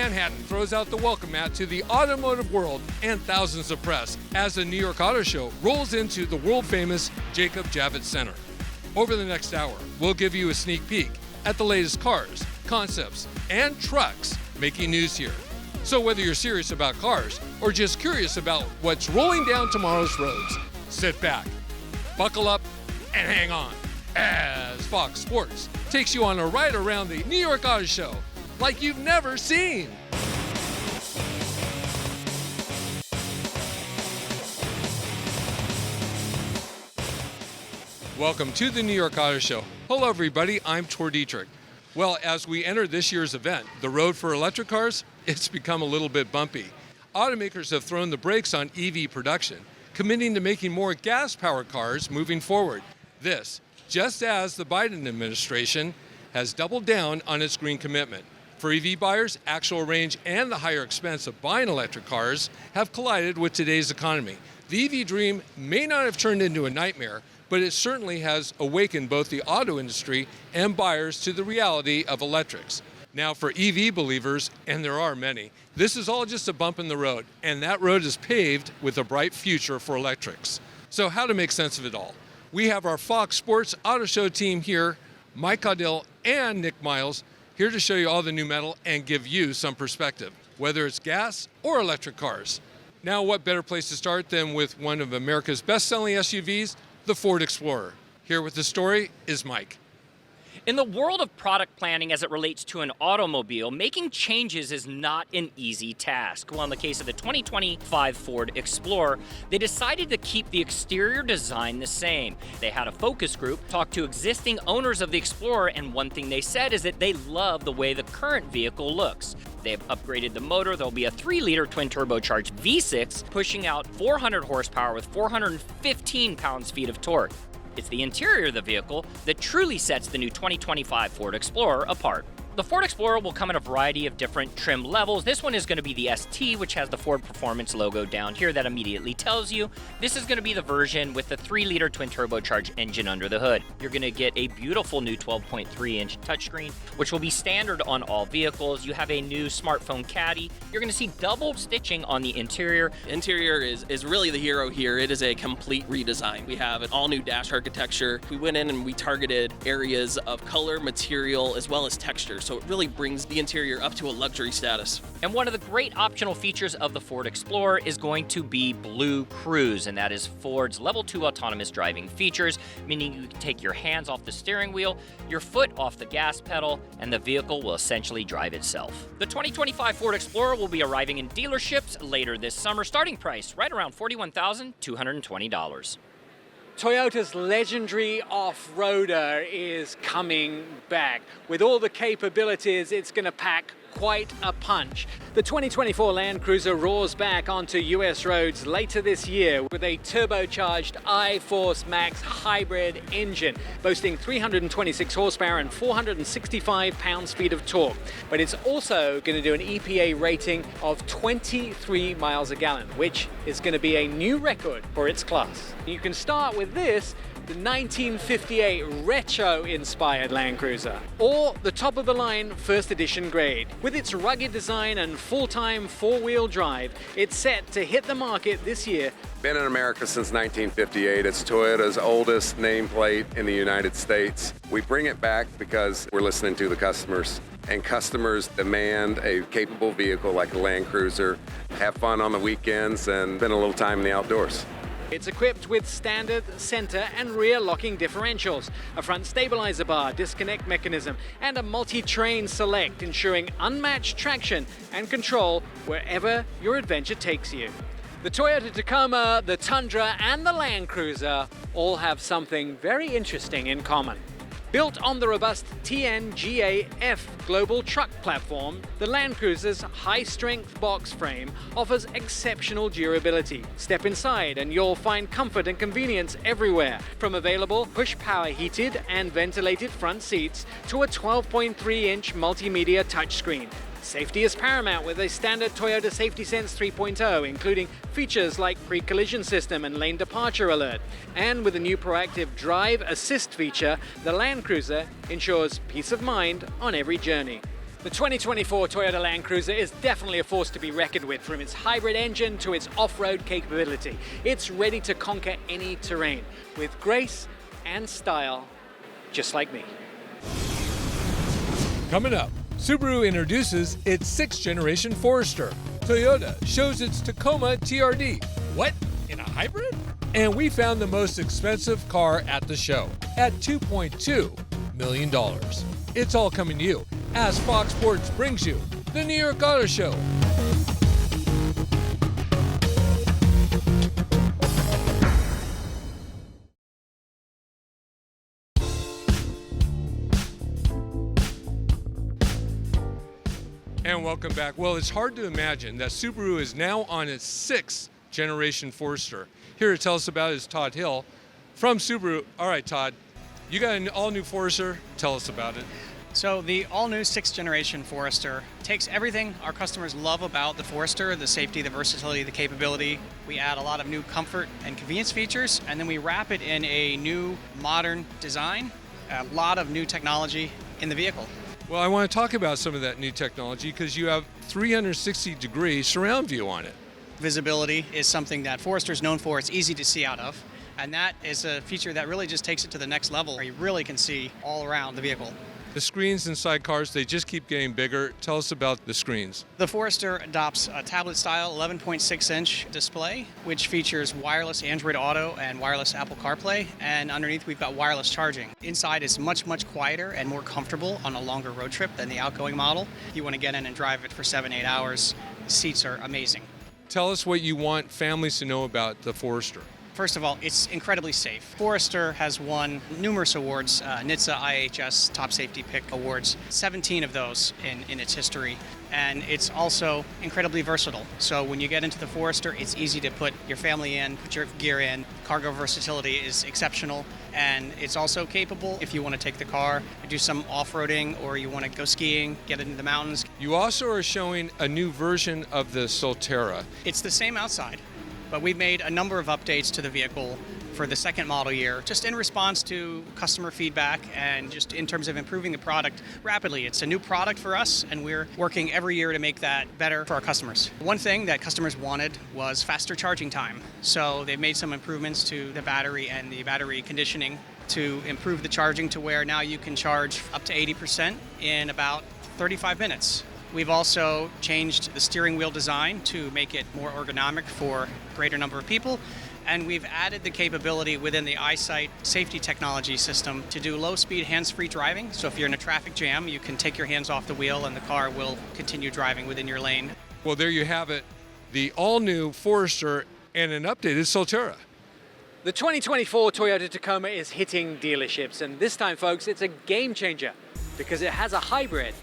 Manhattan throws out the welcome mat to the automotive world and thousands of press as the New York Auto Show rolls into the world-famous Jacob Javits Center. Over the next hour, we'll give you a sneak peek at the latest cars, concepts, and trucks making news here. So whether you're serious about cars or just curious about what's rolling down tomorrow's roads, sit back, buckle up, and hang on as Fox Sports takes you on a ride around the New York Auto Show like you've never seen. Welcome to the New York Auto Show. Hello everybody, I'm Dietrich. Well, as we enter this year's event, the road for electric cars, it's become a little bit bumpy. Automakers have thrown the brakes on EV production, committing to making more gas-powered cars moving forward. This, just as the Biden administration has doubled down on its green commitment. For EV buyers, actual range and the higher expense of buying electric cars have collided with today's economy. The EV dream may not have turned into a nightmare, but it certainly has awakened both the auto industry and buyers to the reality of electrics. Now for EV believers, and there are many, this is all just a bump in the road, and that road is paved with a bright future for electrics. So how to make sense of it all? We have our Fox Sports Auto Show team here, Mike Caudill and Nick Miles, here to show you all the new metal and give you some perspective, whether it's gas or electric cars. Now, what better place to start than with one of America's best-selling SUVs, the Ford Explorer. Here with the story is Mike. In the world of product planning as it relates to an automobile, making changes is not an easy task. Well, in the case of the 2025 Ford Explorer, they decided to keep the exterior design the same. They had a focus group talk to existing owners of the Explorer, and one thing they said is that they love the way the current vehicle looks. They've upgraded the motor. There'll be a 3-liter twin-turbocharged V6 pushing out 400 horsepower with 415 pounds-feet of torque. It's the interior of the vehicle that truly sets the new 2025 Ford Explorer apart. The Ford Explorer will come in a variety of different trim levels. This one is going to be the ST, which has the Ford Performance logo down here that immediately tells you this is going to be the version with the 3-liter twin-turbocharged engine under the hood. You're going to get a beautiful new 12.3-inch touchscreen, which will be standard on all vehicles. You have a new smartphone caddy. You're going to see double stitching on the interior. Interior is really the hero here. It is a complete redesign. We have an all-new dash architecture. We went in and we targeted areas of color, material, as well as texture. So it really brings the interior up to a luxury status. And one of the great optional features of the Ford Explorer is going to be Blue Cruise, and that is Ford's Level 2 autonomous driving features, meaning you can take your hands off the steering wheel, your foot off the gas pedal, and the vehicle will essentially drive itself. The 2025 Ford Explorer will be arriving in dealerships later this summer. Starting price right around $41,220. Toyota's legendary off-roader is coming back. With all the capabilities, it's going to pack quite a punch. The 2024 Land Cruiser roars back onto US roads later this year with a turbocharged iForce Max hybrid engine, boasting 326 horsepower and 465 pounds-feet of torque. But it's also going to do an EPA rating of 23 miles a gallon, which is going to be a new record for its class. You can start with this, the 1958 retro-inspired Land Cruiser, or the top-of-the-line first edition grade. With its rugged design and full-time four-wheel drive, it's set to hit the market this year. Been in America since 1958. It's Toyota's oldest nameplate in the United States. We bring it back because we're listening to the customers, and customers demand a capable vehicle like a Land Cruiser, have fun on the weekends, and spend a little time in the outdoors. It's equipped with standard center and rear locking differentials, a front stabilizer bar, disconnect mechanism, and a multi-train select, ensuring unmatched traction and control wherever your adventure takes you. The Toyota Tacoma, the Tundra, and the Land Cruiser all have something very interesting in common. Built on the robust TNGA-F global truck platform, the Land Cruiser's high-strength box frame offers exceptional durability. Step inside and you'll find comfort and convenience everywhere, from available push-power heated and ventilated front seats to a 12.3-inch multimedia touchscreen. Safety is paramount with a standard Toyota Safety Sense 3.0, including features like pre-collision system and lane departure alert. And with a new proactive drive assist feature, the Land Cruiser ensures peace of mind on every journey. The 2024 Toyota Land Cruiser is definitely a force to be reckoned with, from its hybrid engine to its off-road capability. It's ready to conquer any terrain with grace and style, just like me. Coming up, Subaru introduces its 6th generation Forester. Toyota shows its Tacoma TRD. What? In a hybrid? And we found the most expensive car at the show at $2.2 million. It's all coming to you as Fox Sports brings you the New York Auto Show. And welcome back. Well, it's hard to imagine that Subaru is now on its 6th generation Forester. Here to tell us about it is Todd Hill from Subaru. All right, Todd, you got an all-new Forester. Tell us about it. So the all-new 6th generation Forester takes everything our customers love about the Forester, the safety, the versatility, the capability. We add a lot of new comfort and convenience features, and then we wrap it in a new modern design, a lot of new technology in the vehicle. Well, I want to talk about some of that new technology because you have 360-degree surround view on it. Visibility is something that Forester is known for. It's easy to see out of, and that is a feature that really just takes it to the next level, where you really can see all around the vehicle. The screens inside cars, they just keep getting bigger. Tell us about the screens. The Forester adopts a tablet-style 11.6-inch display, which features wireless Android Auto and wireless Apple CarPlay, and underneath we've got wireless charging. Inside is much, much quieter and more comfortable on a longer road trip than the outgoing model. If you want to get in and drive it for 7-8 hours, the seats are amazing. Tell us what you want families to know about the Forester. First of all, it's incredibly safe. Forester has won numerous awards, NHTSA IHS Top Safety Pick Awards, 17 of those in its history. And it's also incredibly versatile. So when you get into the Forester, it's easy to put your family in, put your gear in. Cargo versatility is exceptional. And it's also capable if you want to take the car, do some off-roading, or you want to go skiing, get into the mountains. You also are showing a new version of the Solterra. It's the same outside, but we've made a number of updates to the vehicle for the second model year, just in response to customer feedback and just in terms of improving the product rapidly. It's a new product for us, and we're working every year to make that better for our customers. One thing that customers wanted was faster charging time. So they've made some improvements to the battery and the battery conditioning to improve the charging to where now you can charge up to 80% in about 35 minutes. We've also changed the steering wheel design to make it more ergonomic for a greater number of people. And we've added the capability within the EyeSight safety technology system to do low-speed hands-free driving. So if you're in a traffic jam, you can take your hands off the wheel and the car will continue driving within your lane. Well, there you have it, the all-new Forester and an updated Solterra. The 2024 Toyota Tacoma is hitting dealerships, and this time, folks, it's a game changer because it has a hybrid.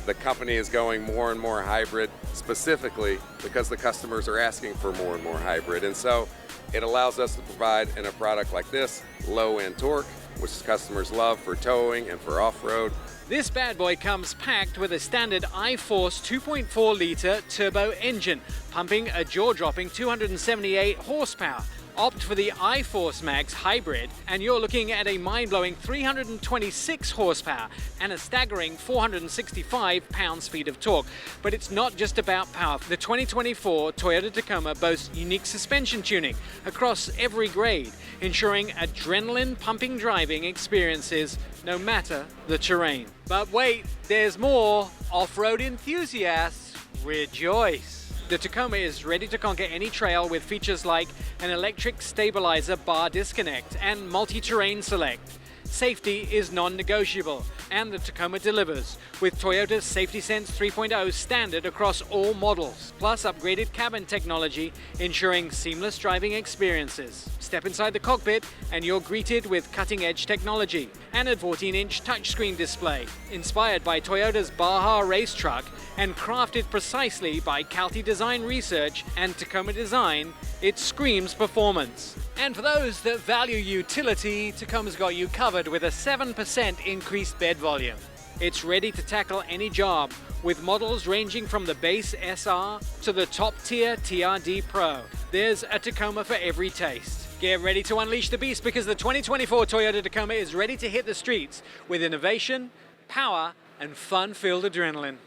The company is going more and more hybrid, specifically because the customers are asking for more and more hybrid. And so it allows us to provide in a product like this, low-end torque, which customers love for towing and for off-road. This bad boy comes packed with a standard iForce 2.4-liter turbo engine, pumping a jaw-dropping 278 horsepower. Opt for the iForce Max Hybrid, and you're looking at a mind-blowing 326 horsepower and a staggering 465 pounds-feet of torque. But it's not just about power. The 2024 Toyota Tacoma boasts unique suspension tuning across every grade, ensuring adrenaline-pumping driving experiences no matter the terrain. But wait, there's more. Off-road enthusiasts, rejoice. The Tacoma is ready to conquer any trail with features like an electric stabilizer bar disconnect and multi-terrain select. Safety is non-negotiable, and the Tacoma delivers with Toyota's Safety Sense 3.0 standard across all models, plus upgraded cabin technology, ensuring seamless driving experiences. Step inside the cockpit and you're greeted with cutting-edge technology and a 14-inch touchscreen display, inspired by Toyota's Baja race truck and crafted precisely by Calty Design Research and Tacoma Design. It screams performance. And for those that value utility, Tacoma's got you covered with a 7% increased bed volume. It's ready to tackle any job, with models ranging from the base SR to the top-tier TRD Pro. There's a Tacoma for every taste. Get ready to unleash the beast because the 2024 Toyota Tacoma is ready to hit the streets with innovation, power, and fun-filled adrenaline.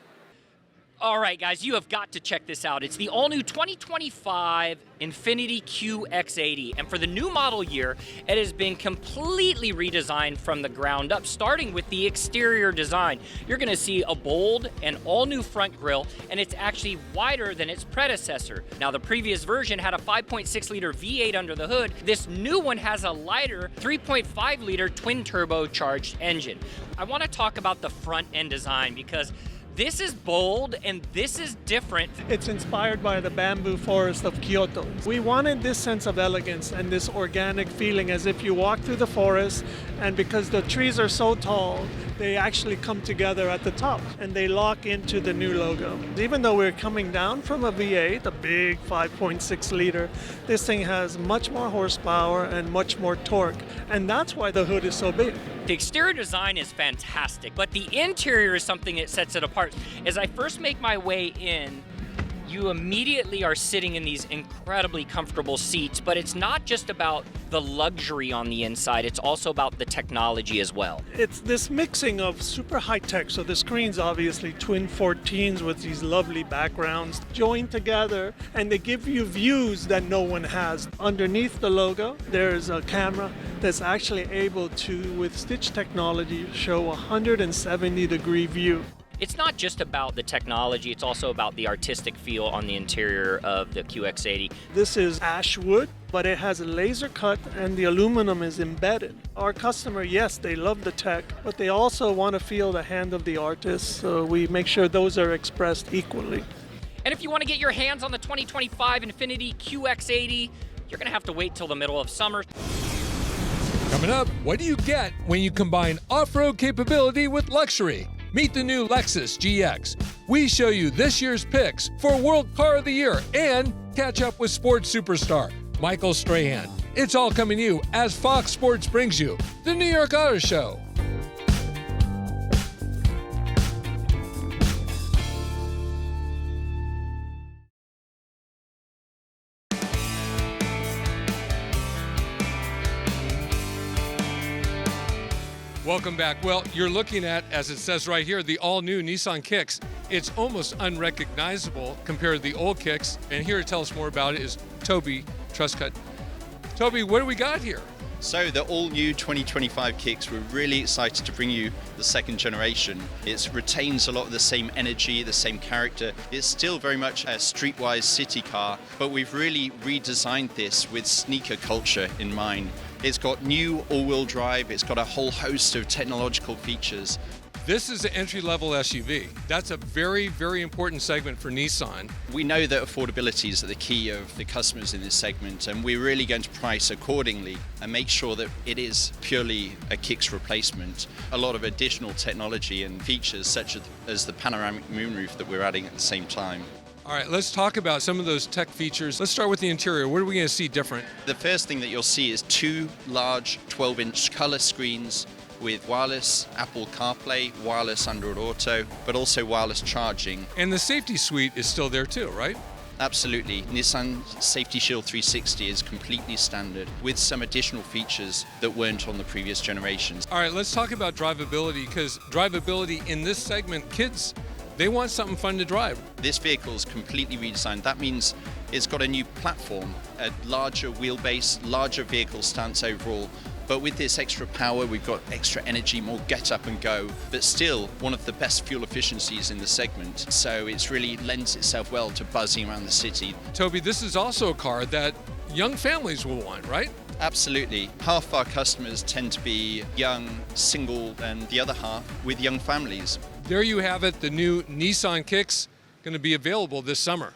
All right, guys, you have got to check this out. It's the all-new 2025 Infiniti QX80. And for the new model year, it has been completely redesigned from the ground up, starting with the exterior design. You're going to see a bold and all-new front grille, and it's actually wider than its predecessor. Now, the previous version had a 5.6-liter V8 under the hood. This new one has a lighter 3.5-liter twin-turbocharged engine. I want to talk about the front-end design because this is bold and this is different. It's inspired by the bamboo forest of Kyoto. We wanted this sense of elegance and this organic feeling as if you walk through the forest, and because the trees are so tall, they actually come together at the top and they lock into the new logo. Even though we're coming down from a V8, a big 5.6 liter, this thing has much more horsepower and much more torque, and that's why the hood is so big. The exterior design is fantastic, but the interior is something that sets it apart. As I first make my way in, you immediately are sitting in these incredibly comfortable seats, but it's not just about the luxury on the inside, it's also about the technology as well. It's this mixing of super high tech, so the screen's obviously twin 14s with these lovely backgrounds joined together, and they give you views that no one has. Underneath the logo, there's a camera that's actually able to, with stitch technology, show a 170-degree view. It's not just about the technology, it's also about the artistic feel on the interior of the QX80. This is ash wood, but it has a laser cut and the aluminum is embedded. Our customer, yes, they love the tech, but they also want to feel the hand of the artist, so we make sure those are expressed equally. And if you want to get your hands on the 2025 Infiniti QX80, you're going to have to wait till the middle of summer. Coming up, what do you get when you combine off-road capability with luxury? Meet the new Lexus GX. We show you this year's picks for World Car of the Year and catch up with sports superstar Michael Strahan. It's all coming to you as Fox Sports brings you the New York Auto Show. Welcome back. Well, you're looking at, as it says right here, the all-new Nissan Kicks. It's almost unrecognizable compared to the old Kicks. And here to tell us more about it is Toby Truscott. Toby, what do we got here? So the all-new 2025 Kicks, we're really excited to bring you the second generation. It retains a lot of the same energy, the same character. It's still very much a streetwise city car, but we've really redesigned this with sneaker culture in mind. It's got new all-wheel drive, it's got a whole host of technological features. This is an entry-level SUV. That's a very, very important segment for Nissan. We know that affordability is the key of the customers in this segment, and we're really going to price accordingly and make sure that it is purely a Kicks replacement. A lot of additional technology and features such as the panoramic moonroof that we're adding at the same time. All right, let's talk about some of those tech features. Let's start with the interior. What are we going to see different? The first thing that you'll see is two large 12-inch color screens with wireless Apple CarPlay, wireless Android Auto, but also wireless charging. And the safety suite is still there too, right? Absolutely. Nissan Safety Shield 360 is completely standard with some additional features that weren't on the previous generations. All right, let's talk about drivability, because drivability in this segment, kids, they want something fun to drive. This vehicle is completely redesigned. That means it's got a new platform, a larger wheelbase, larger vehicle stance overall. But with this extra power, we've got extra energy, more get up and go, but still one of the best fuel efficiencies in the segment. So it's really lends itself well to buzzing around the city. Toby, this is also a car that young families will want, right? Absolutely. Half our customers tend to be young, single, and the other half with young families. There you have it, the new Nissan Kicks, going to be available this summer.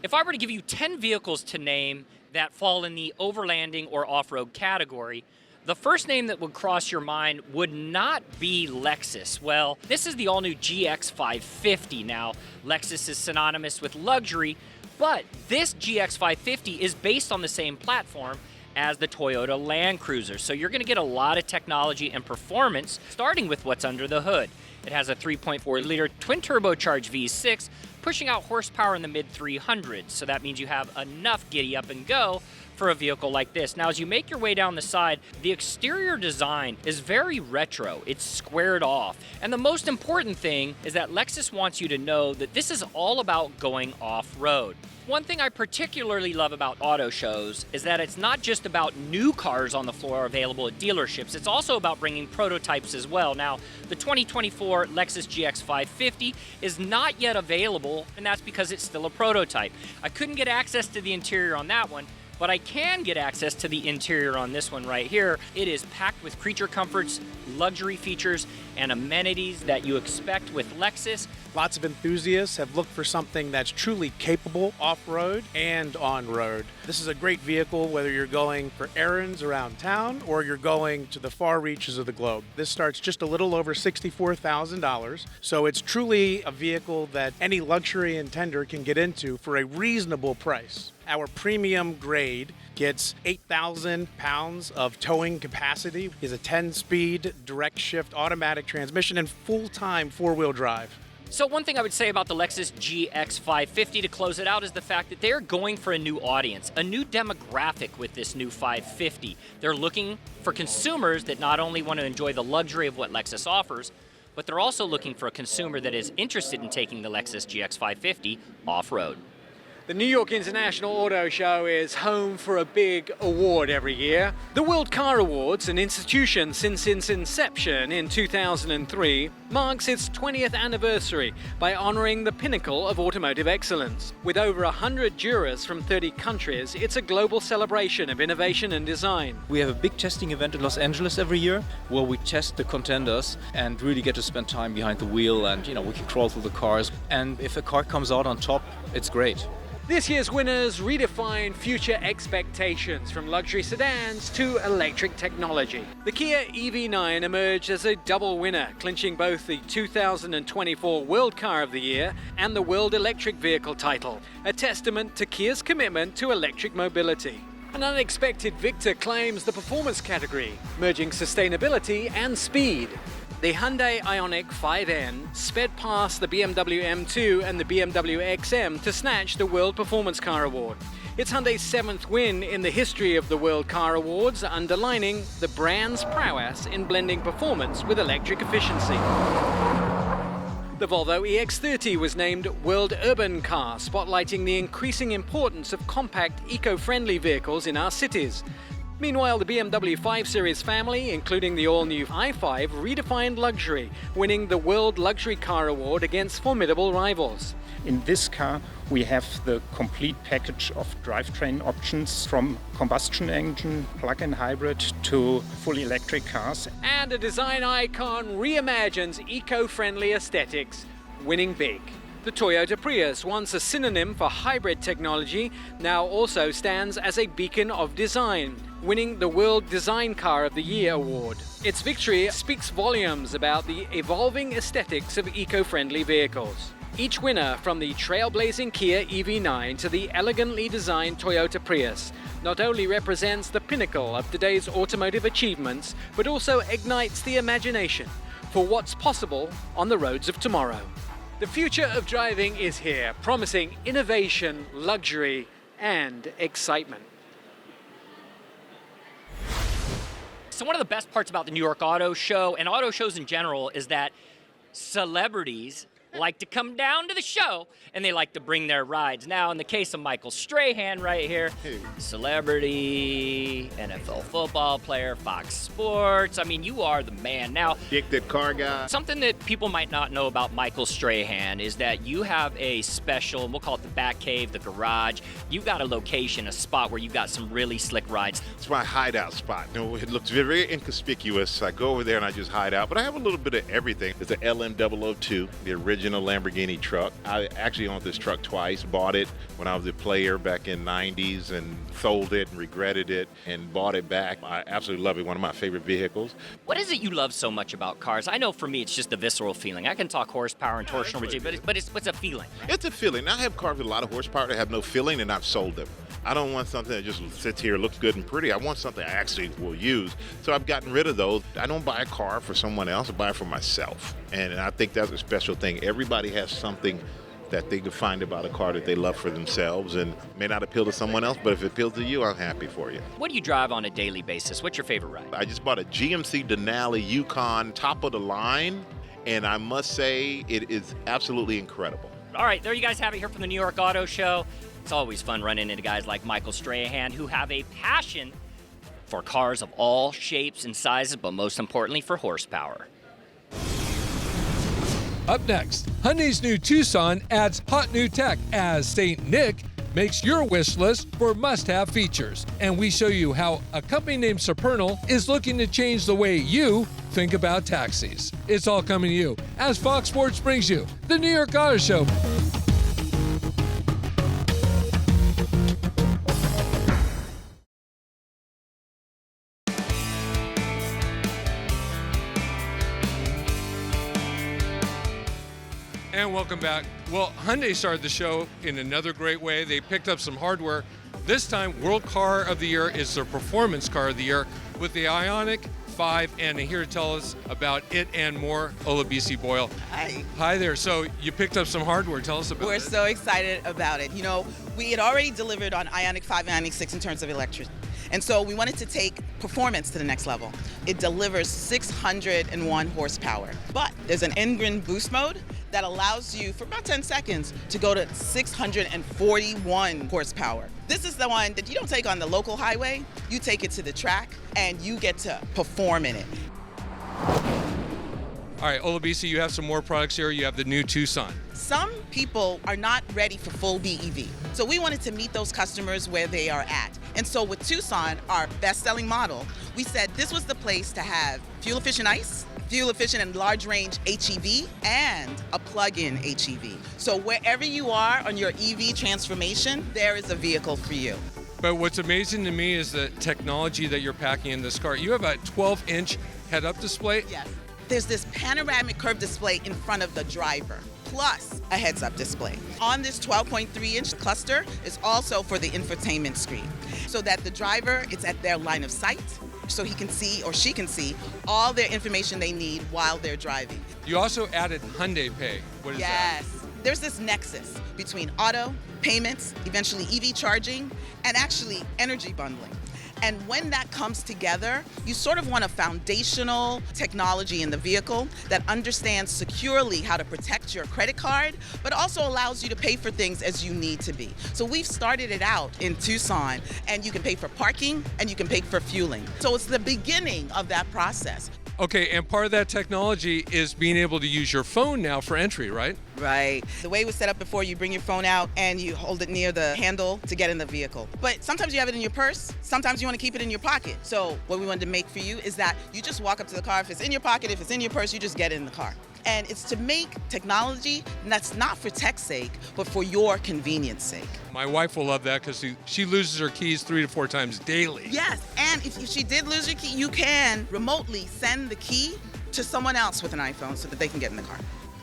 If I were to give you 10 vehicles to name that fall in the overlanding or off-road category, the first name that would cross your mind would not be Lexus. Well, this is the all-new GX 550 now. Lexus is synonymous with luxury, but this GX 550 is based on the same platform as the Toyota Land Cruiser. So you're going to get a lot of technology and performance, starting with what's under the hood. It has a 3.4-liter twin-turbocharged V6, pushing out horsepower in the mid-300s. So that means you have enough giddy up and go for a vehicle like this. Now, as you make your way down the side, the exterior design is very retro. It's squared off. And the most important thing is that Lexus wants you to know that this is all about going off-road. One thing I particularly love about auto shows is that it's not just about new cars on the floor available at dealerships, it's also about bringing prototypes as well. Now, the 2024 Lexus GX 550 is not yet available, and that's because it's still a prototype. I couldn't get access to the interior on that one, but I can get access to the interior on this one right here. It is packed with creature comforts, luxury features, and amenities that you expect with Lexus. Lots of enthusiasts have looked for something that's truly capable off-road and on-road. This is a great vehicle whether you're going for errands around town or you're going to the far reaches of the globe. This starts just a little over $64,000, so it's truly a vehicle that any luxury intender can get into for a reasonable price. Our premium grade gets 8,000 pounds of towing capacity. It is a 10-speed direct shift automatic transmission and full-time four-wheel drive. So one thing I would say about the Lexus GX 550 to close it out is the fact that they're going for a new audience, a new demographic with this new 550. They're looking for consumers that not only want to enjoy the luxury of what Lexus offers, but they're also looking for a consumer that is interested in taking the Lexus GX 550 off-road. The New York International Auto Show is home for a big award every year. The World Car Awards, an institution since its inception in 2003, marks its 20th anniversary by honoring the pinnacle of automotive excellence. With over 100 jurors from 30 countries, it's a global celebration of innovation and design. We have a big testing event in Los Angeles every year where we test the contenders and really get to spend time behind the wheel, and we can crawl through the cars. And if a car comes out on top, it's great. This year's winners redefine future expectations from luxury sedans to electric technology. The Kia EV9 emerged as a double winner, clinching both the 2024 World Car of the Year and the World Electric Vehicle title, a testament to Kia's commitment to electric mobility. An unexpected victor claims the performance category, merging sustainability and speed. The Hyundai Ioniq 5N sped past the BMW M2 and the BMW XM to snatch the World Performance Car Award. It's Hyundai's 7th win in the history of the World Car Awards, underlining the brand's prowess in blending performance with electric efficiency. The Volvo EX30 was named World Urban Car, spotlighting the increasing importance of compact, eco-friendly vehicles in our cities. Meanwhile, the BMW 5 Series family, including the all-new i5, redefined luxury, winning the World Luxury Car Award against formidable rivals. In this car, we have the complete package of drivetrain options from combustion engine, plug-in hybrid to fully electric cars. And a design icon reimagines eco-friendly aesthetics, winning big. The Toyota Prius, once a synonym for hybrid technology, now also stands as a beacon of design, winning the World Design Car of the Year award. Its victory speaks volumes about the evolving aesthetics of eco-friendly vehicles. Each winner, from the trailblazing Kia EV9 to the elegantly designed Toyota Prius, not only represents the pinnacle of today's automotive achievements, but also ignites the imagination for what's possible on the roads of tomorrow. The future of driving is here, promising innovation, luxury, and excitement. So one of the best parts about the New York Auto Show and auto shows in general is that celebrities like to come down to the show and they like to bring their rides. Now, in the case of Michael Strahan right here, celebrity, NFL football player, Fox Sports. I mean, you are the man. Now, addicted car guy. Something that people might not know about Michael Strahan is that you have a special, we'll call it the Bat Cave, the garage. You've got a location, a spot where you've got some really slick rides. It's my hideout spot. It looks very inconspicuous. I go over there and I just hide out, but I have a little bit of everything. It's an LM002, the original Lamborghini truck. I actually owned this truck twice, bought it when I was a player back in '90s and sold it and regretted it and bought it back. I absolutely love it, one of my favorite vehicles. What is it you love so much about cars? I know for me it's just a visceral feeling. I can talk horsepower and torsional rigidity, but it's a feeling, right? It's a feeling. I have cars with a lot of horsepower that have no feeling, and I've sold them. I don't want something that just sits here, looks good and pretty. I want something I actually will use. So I've gotten rid of those. I don't buy a car for someone else. I buy it for myself. And I think that's a special thing. Everybody has something that they can find about a car that they love for themselves, and may not appeal to someone else, but if it appeals to you, I'm happy for you. What do you drive on a daily basis? What's your favorite ride? I just bought a GMC Denali Yukon, top of the line, and I must say it is absolutely incredible. All right, there you guys have it here from the New York Auto Show. It's always fun running into guys like Michael Strahan who have a passion for cars of all shapes and sizes, but most importantly for horsepower. Up next, Hyundai's new Tucson adds hot new tech as St. Nick makes your wish list for must-have features. And we show you how a company named Supernal is looking to change the way you think about taxis. It's all coming to you as Fox Sports brings you the New York Auto Show. And welcome back. Well, Hyundai started the show in another great way. They picked up some hardware. This time, World Car of the Year is their Performance Car of the Year with the Ioniq 5. And here to tell us about it and more, Olabisi Boyle. Hi. Hi there. So you picked up some hardware. Tell us about it. We're so excited about it. You know, we had already delivered on Ioniq 5 and Ioniq 6 in terms of electric. And so we wanted to take performance to the next level. It delivers 601 horsepower. But there's an engine boost mode that allows you, for about 10 seconds, to go to 641 horsepower. This is the one that you don't take on the local highway. You take it to the track, and you get to perform in it. All right, Olabisi, you have some more products here. You have the new Tucson. Some people are not ready for full BEV. So we wanted to meet those customers where they are at. And so with Tucson, our best-selling model, we said this was the place to have fuel-efficient ICE, fuel-efficient and large-range HEV, and a plug-in HEV. So wherever you are on your EV transformation, there is a vehicle for you. But what's amazing to me is the technology that you're packing in this car. You have a 12-inch head-up display. Yes. There's this panoramic curved display in front of the driver, plus a heads-up display. On this 12.3-inch cluster is also for the infotainment screen, so that the driver, it's at their line of sight, so he can see or she can see all their information they need while they're driving. You also added Hyundai Pay. What is that? Yes. There's this nexus between auto, payments, eventually EV charging, and actually energy bundling. And when that comes together, you sort of want a foundational technology in the vehicle that understands securely how to protect your credit card, but also allows you to pay for things as you need to be. So we've started it out in Tucson, and you can pay for parking and you can pay for fueling. So it's the beginning of that process. Okay, and part of that technology is being able to use your phone now for entry, right? Right. The way it was set up before, you bring your phone out and you hold it near the handle to get in the vehicle. But sometimes you have it in your purse, sometimes you want to keep it in your pocket. So what we wanted to make for you is that you just walk up to the car. If it's in your pocket, if it's in your purse, you just get it in the car. And it's to make technology that's not for tech's sake, but for your convenience sake. My wife will love that because she loses her keys 3 to 4 times daily. Yes, and if she did lose your key, you can remotely send the key to someone else with an iPhone so that they can get in the car.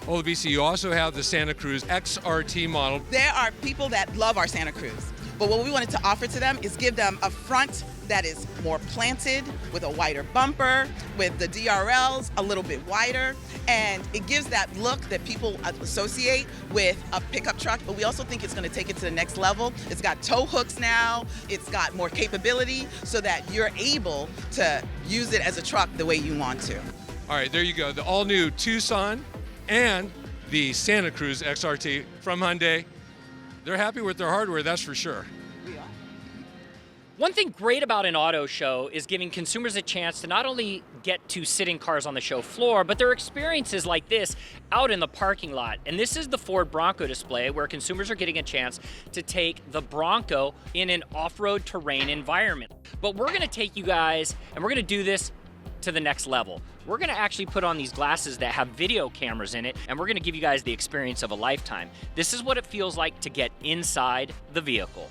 Olabisi, you also have the Santa Cruz XRT model. There are people that love our Santa Cruz, but what we wanted to offer to them is give them a front that is more planted, with a wider bumper, with the DRLs a little bit wider, and it gives that look that people associate with a pickup truck, but we also think it's going to take it to the next level. It's got tow hooks now, it's got more capability so that you're able to use it as a truck the way you want to. All right, there you go. The all-new Tucson and the Santa Cruz XRT from Hyundai. They're happy with their hardware, that's for sure. One thing great about an auto show is giving consumers a chance to not only get to sit in cars on the show floor, but their experiences like this out in the parking lot. And this is the Ford Bronco display where consumers are getting a chance to take the Bronco in an off-road terrain environment. But we're gonna take you guys, and we're gonna do this to the next level. We're gonna actually put on these glasses that have video cameras in it, and we're gonna give you guys the experience of a lifetime. This is what it feels like to get inside the vehicle.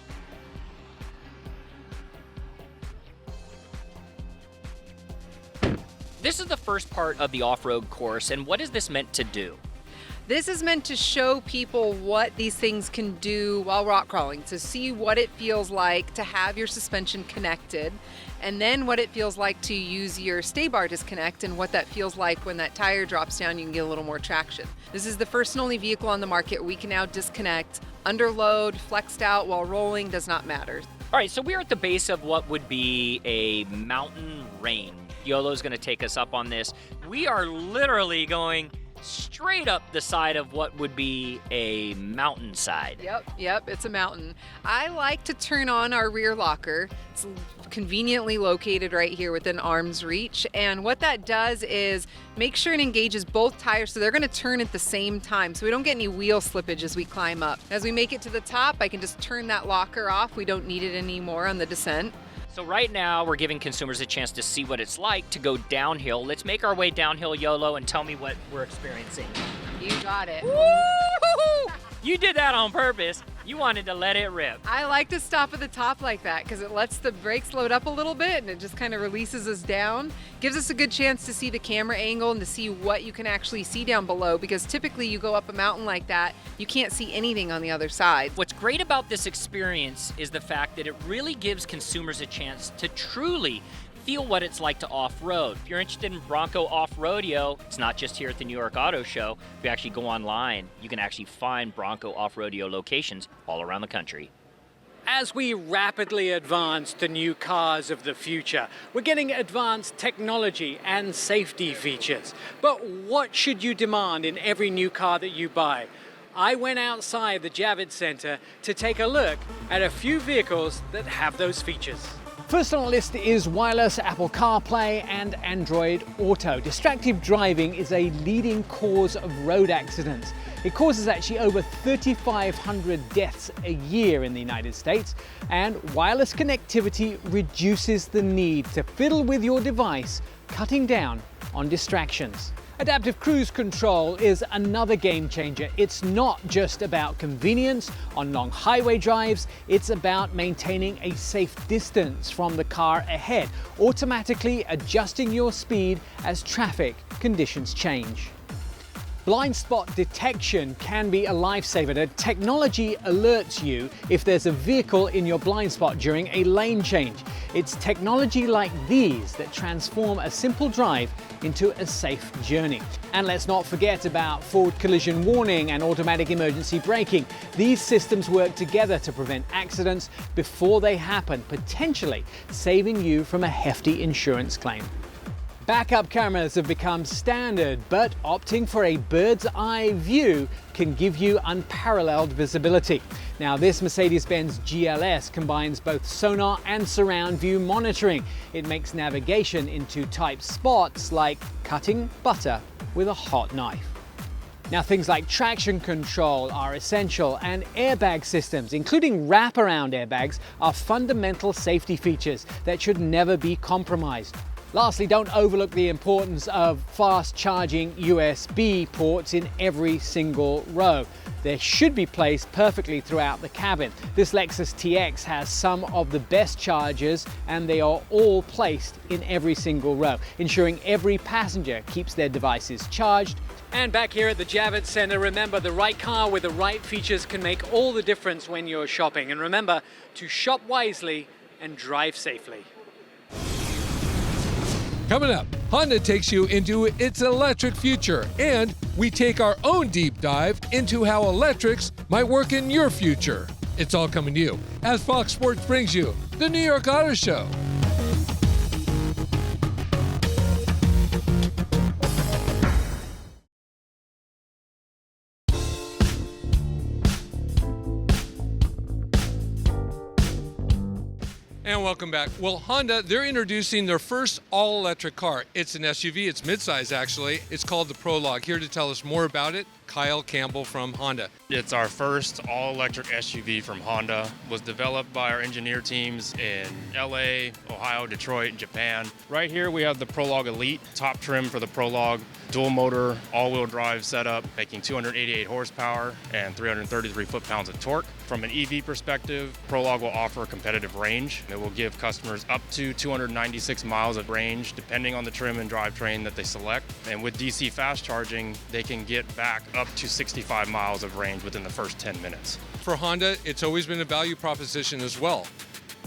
This is the first part of the off-road course, and what is this meant to do? This is meant to show people what these things can do while rock crawling, to see what it feels like to have your suspension connected, and then what it feels like to use your stay bar disconnect, and what that feels like when that tire drops down, you can get a little more traction. This is the first and only vehicle on the market we can now disconnect under load, flexed out while rolling, does not matter. All right, so we're at the base of what would be a mountain range. Yolo's going to take us up on this. We are literally going straight up the side of what would be a mountainside. Yep, it's a mountain. I like to turn on our rear locker. It's conveniently located right here within arm's reach. And what that does is make sure it engages both tires so they're going to turn at the same time so we don't get any wheel slippage as we climb up. As we make it to the top, I can just turn that locker off. We don't need it anymore on the descent. So right now, we're giving consumers a chance to see what it's like to go downhill. Let's make our way downhill, Yolo, and tell me what we're experiencing. You got it. Woo! You did that on purpose. You wanted to let it rip. I like to stop at the top like that because it lets the brakes load up a little bit and it just kind of releases us down. Gives us a good chance to see the camera angle and to see what you can actually see down below, because typically you go up a mountain like that, you can't see anything on the other side. What's great about this experience is the fact that it really gives consumers a chance to truly feel what it's like to off-road. If you're interested in Bronco off-rodeo, it's not just here at the New York Auto Show. If you actually go online, you can actually find Bronco off-rodeo locations all around the country. As we rapidly advance to new cars of the future, we're getting advanced technology and safety features. But what should you demand in every new car that you buy? I went outside the Javits Center to take a look at a few vehicles that have those features. First on the list is wireless Apple CarPlay and Android Auto. Distracted driving is a leading cause of road accidents. It causes actually over 3,500 deaths a year in the United States, and wireless connectivity reduces the need to fiddle with your device, cutting down on distractions. Adaptive cruise control is another game changer. It's not just about convenience on long highway drives, it's about maintaining a safe distance from the car ahead, automatically adjusting your speed as traffic conditions change. Blind spot detection can be a lifesaver. The technology alerts you if there's a vehicle in your blind spot during a lane change. It's technology like these that transform a simple drive into a safe journey. And let's not forget about forward collision warning and automatic emergency braking. These systems work together to prevent accidents before they happen, potentially saving you from a hefty insurance claim. Backup cameras have become standard, but opting for a bird's eye view can give you unparalleled visibility. Now, this Mercedes-Benz GLS combines both sonar and surround view monitoring. It makes navigation into tight spots like cutting butter with a hot knife. Now, things like traction control are essential, and airbag systems, including wraparound airbags, are fundamental safety features that should never be compromised. Lastly, don't overlook the importance of fast charging USB ports in every single row. They should be placed perfectly throughout the cabin. This Lexus TX has some of the best chargers, and they are all placed in every single row, ensuring every passenger keeps their devices charged. And back here at the Javits Center, remember, the right car with the right features can make all the difference when you're shopping. And remember to shop wisely and drive safely. Coming up, Honda takes you into its electric future, and we take our own deep dive into how electrics might work in your future. It's all coming to you as Fox Sports brings you the New York Auto Show. And welcome back. Well, Honda, they're introducing their first all-electric car. It's an SUV. It's midsize, actually. It's called the Prologue. Here to tell us more about it, Kyle Campbell from Honda. It's our first all-electric SUV from Honda. It was developed by our engineer teams in LA, Ohio, Detroit, and Japan. Right here we have the Prologue Elite, top trim for the Prologue, dual motor, all-wheel drive setup, making 288 horsepower and 333 foot-pounds of torque. From an EV perspective, Prologue will offer a competitive range. It will give customers up to 296 miles of range, depending on the trim and drivetrain that they select. And with DC fast charging, they can get back up to 65 miles of range within the first 10 minutes. For Honda, it's always been a value proposition as well.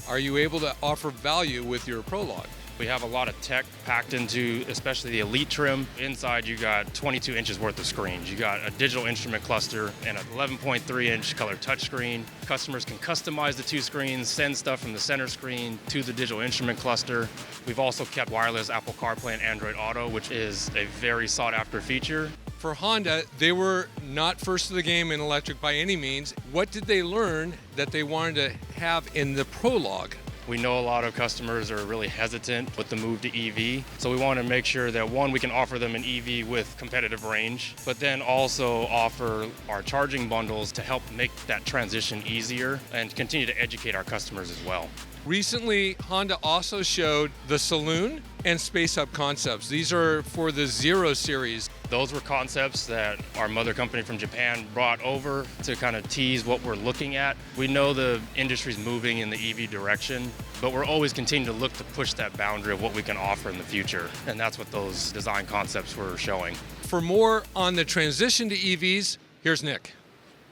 Are you able to offer value with your Prologue? We have a lot of tech packed into especially the Elite trim. Inside you got 22 inches worth of screens. You got a digital instrument cluster and an 11.3 inch color touchscreen. Customers can customize the two screens, send stuff from the center screen to the digital instrument cluster. We've also kept wireless Apple CarPlay and Android Auto, which is a very sought after feature. For Honda, they were not first to the game in electric by any means. What did they learn that they wanted to have in the Prologue? We know a lot of customers are really hesitant with the move to EV, so we want to make sure that one, we can offer them an EV with competitive range, but then also offer our charging bundles to help make that transition easier and continue to educate our customers as well. Recently, Honda also showed the Saloon and Space Up concepts. These are for the Zero series. Those were concepts that our mother company from Japan brought over to kind of tease what we're looking at. We know the industry's moving in the EV direction, but we're always continuing to look to push that boundary of what we can offer in the future, and that's what those design concepts were showing. For more on the transition to EVs, here's Nick.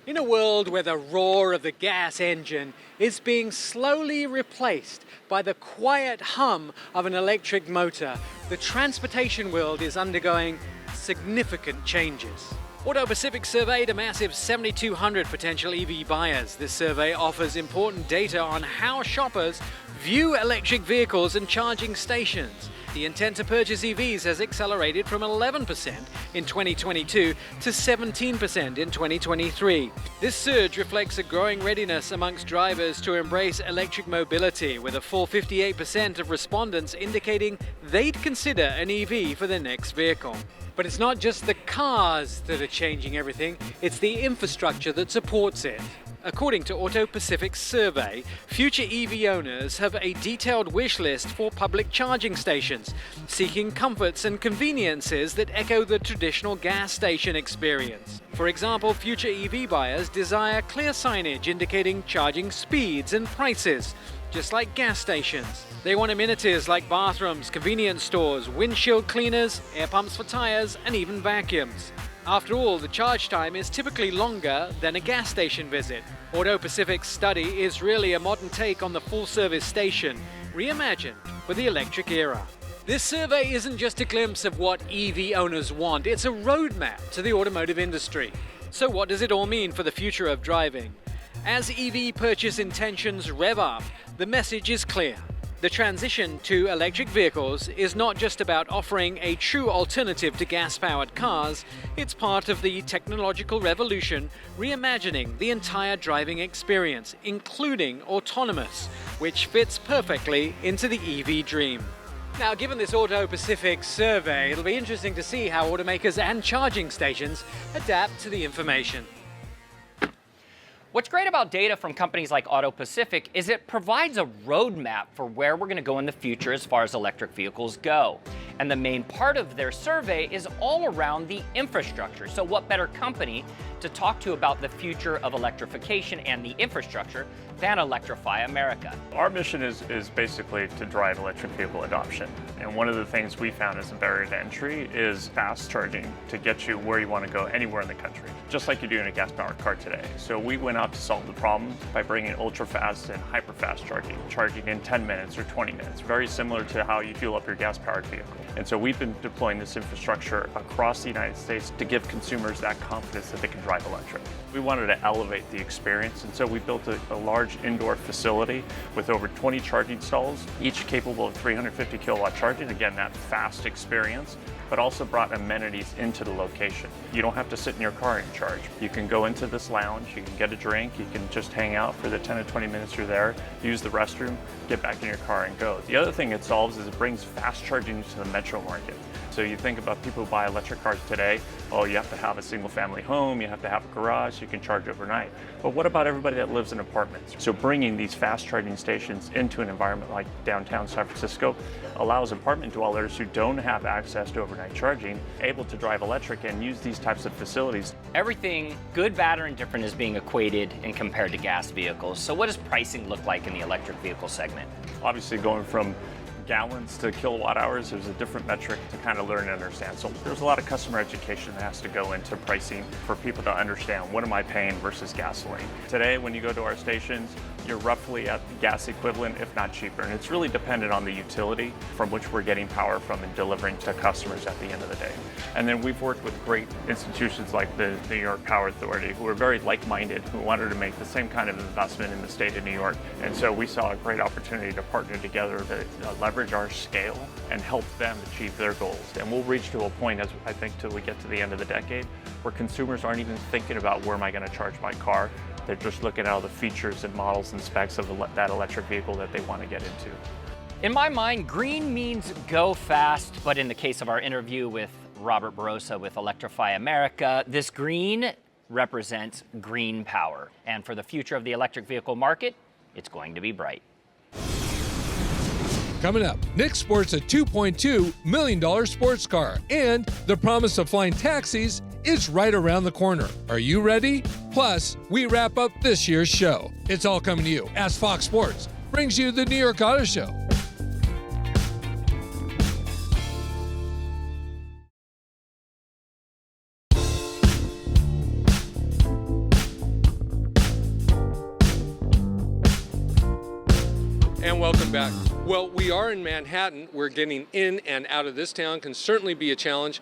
In a world where the roar of the gas engine is being slowly replaced by the quiet hum of an electric motor, the transportation world is undergoing significant changes. Auto Pacific surveyed a massive 7,200 potential EV buyers. This survey offers important data on how shoppers view electric vehicles and charging stations. The intent to purchase EVs has accelerated from 11% in 2022 to 17% in 2023. This surge reflects a growing readiness amongst drivers to embrace electric mobility, with a full 58% of respondents indicating they'd consider an EV for their next vehicle. But it's not just the cars that are changing everything, it's the infrastructure that supports it. According to Auto Pacific's survey, future EV owners have a detailed wish list for public charging stations, seeking comforts and conveniences that echo the traditional gas station experience. For example, future EV buyers desire clear signage indicating charging speeds and prices, just like gas stations. They want amenities like bathrooms, convenience stores, windshield cleaners, air pumps for tires, and even vacuums. After all, the charge time is typically longer than a gas station visit. Auto Pacific's study is really a modern take on the full-service station, reimagined for the electric era. This survey isn't just a glimpse of what EV owners want, it's a roadmap to the automotive industry. So what does it all mean for the future of driving? As EV purchase intentions rev up, the message is clear. The transition to electric vehicles is not just about offering a true alternative to gas-powered cars, it's part of the technological revolution reimagining the entire driving experience, including autonomous, which fits perfectly into the EV dream. Now, given this Auto Pacific survey, it'll be interesting to see how automakers and charging stations adapt to the information. What's great about data from companies like Auto Pacific is it provides a roadmap for where we're going to go in the future as far as electric vehicles go. And the main part of their survey is all around the infrastructure. So what better company to talk to about the future of electrification and the infrastructure than Electrify America? Our mission is basically to drive electric vehicle adoption. And one of the things we found as a barrier to entry is fast charging to get you where you want to go anywhere in the country, just like you do in a gas-powered car today. So we went out to solve the problem by bringing ultra-fast and hyper-fast charging in 10 minutes or 20 minutes, very similar to how you fuel up your gas-powered vehicle. And so we've been deploying this infrastructure across the United States to give consumers that confidence that they can drive electric. We wanted to elevate the experience, and so we built a large indoor facility with over 20 charging stalls, each capable of 350 kilowatt charging, again, that fast experience, but also brought amenities into the location. You don't have to sit in your car and charge. You can go into this lounge, you can get a drink, you can just hang out for the 10 to 20 minutes you're there, use the restroom, get back in your car and go. The other thing it solves is it brings fast charging to the metro market. So you think about people who buy electric cars today, oh, you have to have a single family home, you have to have a garage, so you can charge overnight. But what about everybody that lives in apartments? So bringing these fast charging stations into an environment like downtown San Francisco allows apartment dwellers who don't have access to overnight charging able to drive electric and use these types of facilities. Everything good, bad, or indifferent is being equated and compared to gas vehicles. So what does pricing look like in the electric vehicle segment? Obviously going from gallons to kilowatt hours. There's a different metric to kind of learn and understand. So there's a lot of customer education that has to go into pricing for people to understand what am I paying versus gasoline. Today, when you go to our stations, you're roughly at the gas equivalent, if not cheaper. And it's really dependent on the utility from which we're getting power from and delivering to customers at the end of the day. And then we've worked with great institutions like the New York Power Authority, who are very like-minded, who wanted to make the same kind of investment in the state of New York. And so we saw a great opportunity to partner together to leverage our scale and help them achieve their goals. And we'll reach to a point, as I think, till we get to the end of the decade, where consumers aren't even thinking about where am I going to charge my car. They're just looking at all the features and models and specs of that electric vehicle that they want to get into. In my mind, green means go fast, but in the case of our interview with Robert Barossa with Electrify America, this green represents green power. And for the future of the electric vehicle market, it's going to be bright. Coming up, Nick sports a $2.2 million sports car, and the promise of flying taxis is right around the corner. Are you ready? Plus, we wrap up this year's show. It's all coming to you as Fox Sports brings you the New York Auto Show. And welcome back. Well, we are in Manhattan. We're getting in and out of this town can certainly be a challenge,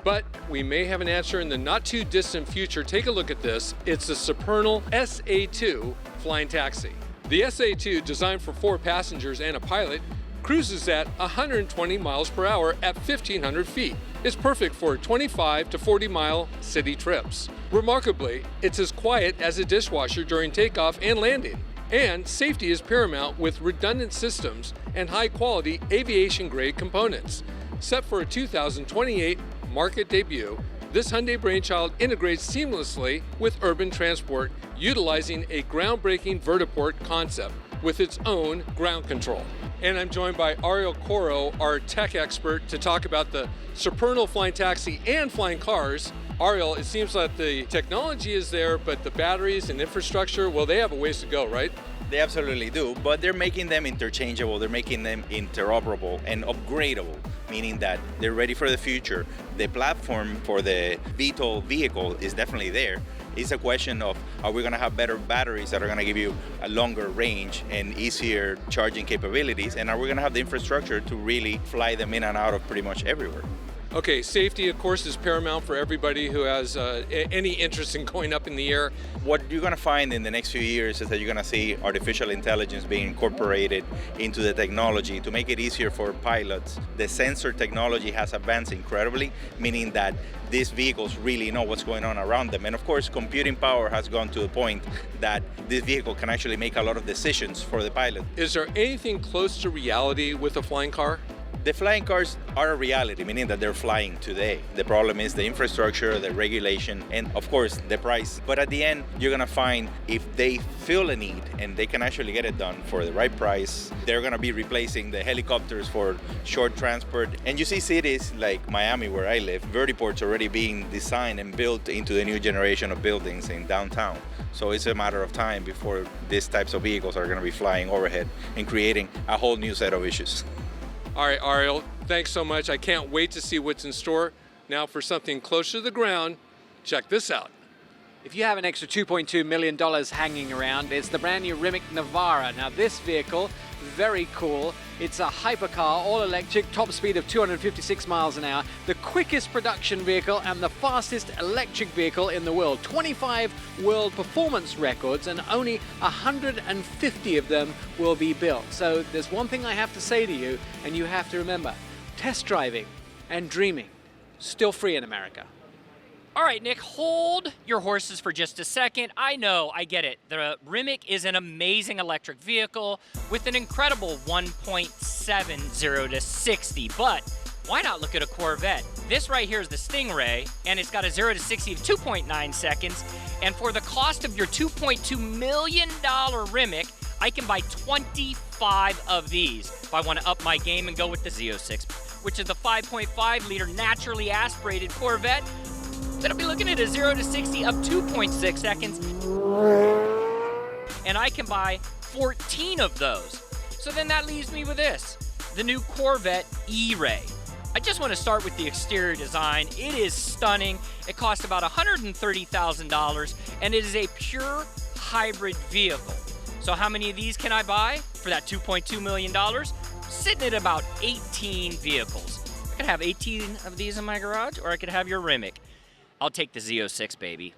but we may have an answer in the not too distant future. Take a look at this. It's the Supernal SA2 flying taxi. The SA2, designed for 4 passengers and a pilot, cruises at 120 miles per hour at 1,500 feet. It's perfect for 25 to 40 mile city trips. Remarkably, it's as quiet as a dishwasher during takeoff and landing. And safety is paramount with redundant systems and high-quality aviation-grade components. Set for a 2028 market debut, this Hyundai brainchild integrates seamlessly with urban transport, utilizing a groundbreaking vertiport concept with its own ground control. And I'm joined by Ariel Coro, our tech expert, to talk about the Supernal flying taxi and flying cars. Ariel, it seems like the technology is there, but the batteries and infrastructure, well, they have a ways to go, right? They absolutely do, but they're making them interchangeable, they're making them interoperable and upgradable, meaning that they're ready for the future. The platform for the VTOL vehicle is definitely there. It's a question of, are we going to have better batteries that are going to give you a longer range and easier charging capabilities, and are we going to have the infrastructure to really fly them in and out of pretty much everywhere? Okay, safety, of course, is paramount for everybody who has any interest in going up in the air. What you're going to find in the next few years is that you're going to see artificial intelligence being incorporated into the technology to make it easier for pilots. The sensor technology has advanced incredibly, meaning that these vehicles really know what's going on around them. And of course, computing power has gone to the point that this vehicle can actually make a lot of decisions for the pilot. Is there anything close to reality with a flying car? The flying cars are a reality, meaning that they're flying today. The problem is the infrastructure, the regulation, and of course the price. But at the end, you're gonna find if they feel a need and they can actually get it done for the right price, they're gonna be replacing the helicopters for short transport. And you see cities like Miami, where I live, vertiports already being designed and built into the new generation of buildings in downtown. So it's a matter of time before these types of vehicles are gonna be flying overhead and creating a whole new set of issues. All right, Ariel, thanks so much. I can't wait to see what's in store. Now for something closer to the ground, check this out. If you have an extra $2.2 million hanging around, it's the brand new Rimac Navara. Now this vehicle, very cool. It's a hypercar, all electric, top speed of 256 miles an hour, the quickest production vehicle and the fastest electric vehicle in the world. 25 world performance records and only 150 of them will be built. So there's one thing I have to say to you, and you have to remember, test driving and dreaming, still free in America. All right, Nick, hold your horses for just a second. I know, I get it. The Rimac is an amazing electric vehicle with an incredible 1.70 to 60, but why not look at a Corvette? This right here is the Stingray, and it's got a 0 to 60 of 2.9 seconds, and for the cost of your $2.2 million Rimac, I can buy 25 of these if I want to up my game and go with the Z06, which is the 5.5 liter naturally aspirated Corvette. Then I'll be looking at a 0 to 60 of 2.6 seconds. And I can buy 14 of those. So then that leaves me with this. the new Corvette E-Ray. I just want to start with the exterior design. It is stunning. It costs about $130,000, and it is a pure hybrid vehicle. So how many of these can I buy for that $2.2 million? Sitting at about 18 vehicles. I could have 18 of these in my garage, or I could have your Rimac. I'll take the Z06, baby.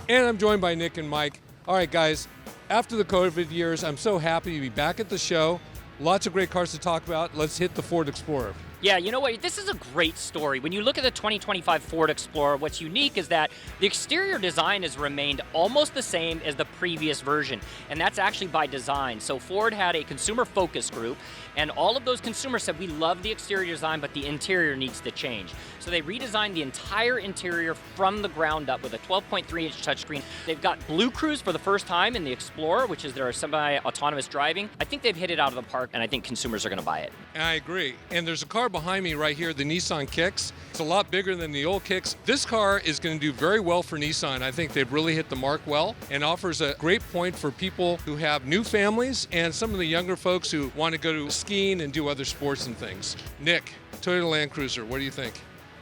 And I'm joined by Nick and Mike. All right, guys, after the COVID years, I'm so happy to be back at the show. Lots of great cars to talk about. Let's hit the Ford Explorer. Yeah, you know what? This is a great story. When you look at the 2025 Ford Explorer, what's unique is that the exterior design has remained almost the same as the previous version, and that's actually by design. So Ford had a consumer focus group, and all of those consumers said, we love the exterior design, but the interior needs to change. So they redesigned the entire interior from the ground up with a 12.3-inch touchscreen. They've got Blue Cruise for the first time in the Explorer, which is their semi-autonomous driving. I think they've hit it out of the park, and I think consumers are going to buy it. I agree. And there's a car behind me right here, the Nissan Kicks. It's a lot bigger than the old Kicks. This car is going to do very well for Nissan. I think they've really hit the mark well and offers a great point for people who have new families and some of the younger folks who want to go to skiing and do other sports and things. Nick, Toyota Land Cruiser, what do you think?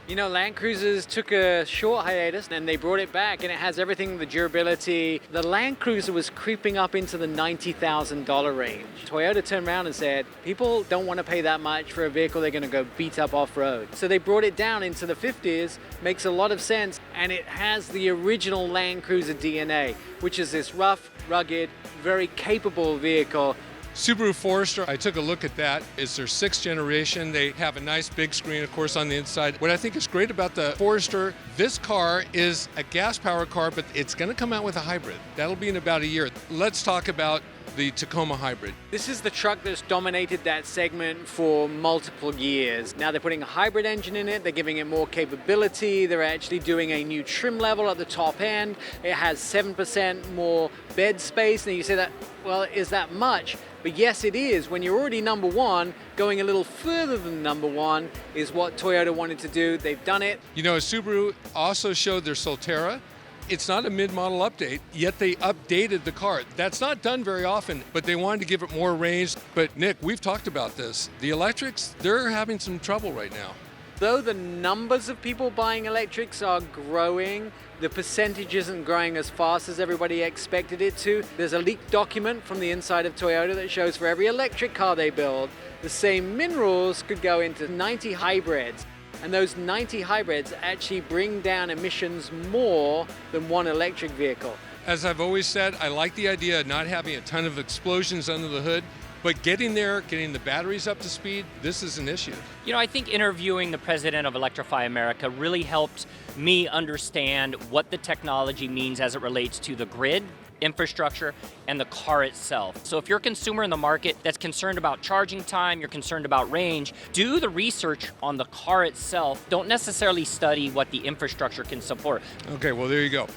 You know, Land Cruisers took a short hiatus and they brought it back, and it has everything, the durability. The Land Cruiser was creeping up into the $90,000 range. Toyota turned around and said, people don't want to pay that much for a vehicle they're going to go beat up off-road. So they brought it down into the 50s, makes a lot of sense, and it has the original Land Cruiser DNA, which is this rough, rugged, very capable vehicle. Subaru Forester, I took a look at that. It's their 6th generation. They have a nice big screen, of course, on the inside. What I think is great about the Forester, this car is a gas-powered car, but it's going to come out with a hybrid. That'll be in about a year. Let's talk about the Tacoma Hybrid. This is the truck that's dominated that segment for multiple years. Now they're putting a hybrid engine in it, they're giving it more capability, they're actually doing a new trim level at the top end. It has 7% more bed space, and you say that, well, is that much? But yes, it is. When you're already number one, going a little further than number one is what Toyota wanted to do. They've done it. You know, Subaru also showed their Solterra. It's not a mid-model update, yet they updated the car. That's not done very often, but they wanted to give it more range. But Nick, we've talked about this. The electrics, they're having some trouble right now. Though the numbers of people buying electrics are growing, the percentage isn't growing as fast as everybody expected it to. There's a leaked document from the inside of Toyota that shows for every electric car they build, the same minerals could go into 90 hybrids. And those 90 hybrids actually bring down emissions more than one electric vehicle. As I've always said, I like the idea of not having a ton of explosions under the hood, but getting there, getting the batteries up to speed, this is an issue. You know, I think interviewing the president of Electrify America really helped me understand what the technology means as it relates to the grid, infrastructure, and the car itself. So if you're a consumer in the market that's concerned about charging time, you're concerned about range, do the research on the car itself. Don't necessarily study what the infrastructure can support. Okay, well, there you go.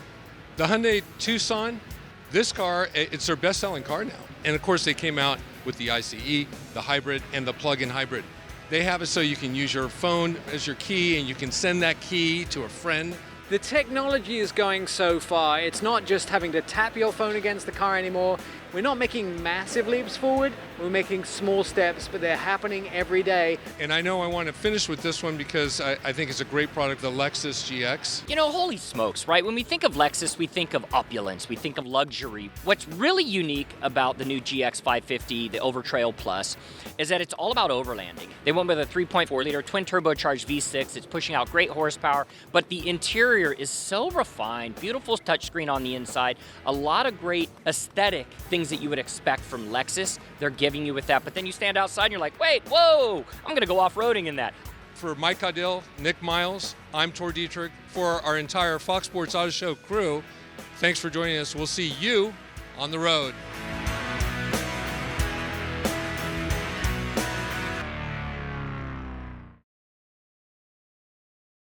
The Hyundai Tucson, this car, it's their best-selling car now. And of course, they came out with the ICE, the hybrid, and the plug-in hybrid. They have it so you can use your phone as your key, and you can send that key to a friend. The technology is going so far. It's not just having to tap your phone against the car anymore. We're not making massive leaps forward. We're making small steps, but they're happening every day. And I know I want to finish with this one because I think it's a great product, the Lexus GX. You know, holy smokes, right? When we think of Lexus, we think of opulence, we think of luxury. What's really unique about the new GX 550, the Overtrail Plus, is that it's all about overlanding. They went with a 3.4-liter twin turbocharged V6. It's pushing out great horsepower, but the interior is so refined, beautiful touchscreen on the inside, a lot of great aesthetic things that you would expect from Lexus. They're giving you with that, but then you stand outside and you're like, wait, whoa, I'm gonna go off-roading in that. For Mike Caudill, Nick Miles, I'm Tor Dietrich. For our entire Fox Sports Auto Show crew, thanks for joining us. We'll see you on the road.